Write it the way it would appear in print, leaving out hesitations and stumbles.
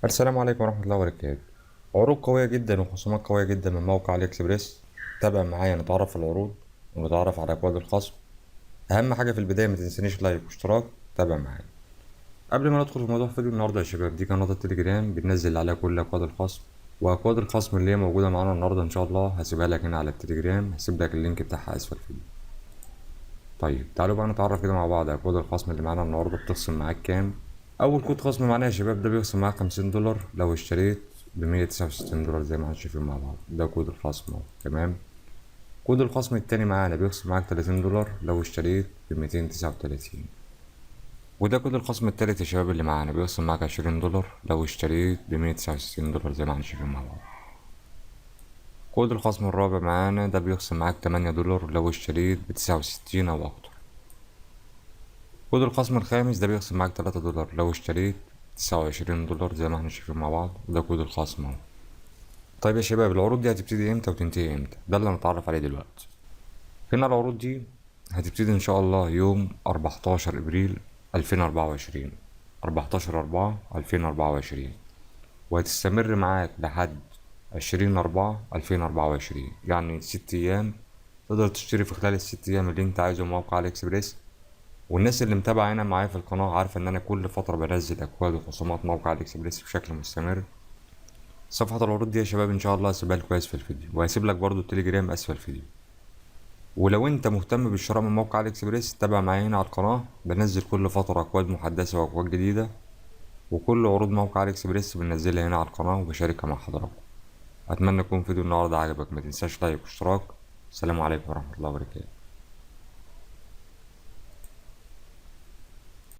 السلام عليكم ورحمة الله وبركاته. عروض قوية جدا وخصومات قوية جدا من موقع علي اكسبريس. تابع معايا نتعرف على العروض ونتعرف على أكواد الخصم. أهم حاجة في البداية ما تنسانيش لايك واشتراك. تابع معايا. قبل ما ندخل في موضوع فيديو النهاردة يا شباب، دي قناة التليجرام بننزل عليها كل أكواد الخصم، وأكواد الخصم اللي هي موجودة معانا النهاردة إن شاء الله هسيبها لك هنا على التليجرام، هسيب لك اللينك بتاعها أسفل الفيديو. طيب تعالوا بقى نتعرف كده مع بعض أكواد الخصم اللي معانا النهاردة بتخصم معاك كام. اول كود خصم معانا يا شباب ده بيخصم معاك 50 دولار لو اشتريت ب169 دولار زي ما احنا شايفين مع بعض، ده كود الخصم اهو. تمام. كود الخصم التاني معانا بيخصم معاك 30 دولار لو اشتريت ب239. وده كود الخصم التالت يا شباب اللي معانا بيخصم معاك 20 دولار لو اشتريت ب169 دولار زي ما احنا شايفين مع بعض. كود الخصم الرابع معانا ده بيخصم معاك 8 دولار لو اشتريت ب69 او اكتر. كود الخصم الخامس ده بيخصم معاك 3 دولار لو اشتريت 29 دولار زي ما احنا شايفين مع بعض، وده كود الخصم اهو. طيب يا شباب، العروض دي هتبتدي امتى وتنتهي امتى؟ ده اللي هنتعرف عليه دلوقتي. هنا العروض دي هتبتدي ان شاء الله يوم 14 ابريل 2024، 14/4/2024، وهتستمر معاك لحد 20/4/2024، يعني 6 ايام. تقدر تشتري في خلال ال6 ايام اللي انت عايزه من موقع علي اكسبريس. والناس اللي متابعة هنا معايا في القناة عارفة ان انا كل فترة بنزل اكواد وخصومات موقع علي اكسبريس بشكل مستمر. صفحة العروض دي يا شباب ان شاء الله هسيبها لكم اسفل الفيديو، وهسيب لك برضو التليجرام اسفل الفيديو. ولو انت مهتم بالشراء من موقع علي اكسبريس تابع معايا هنا على القناة، بنزل كل فترة اكواد محدثة واكواد جديدة، وكل عروض موقع علي اكسبريس بنزلها هنا على القناة وبشاركها مع حضراتكم. اتمنى يكون فيديو النهاردة عجبك، ما تنساش لايك واشتراك. السلام عليكم ورحمة الله وبركاته.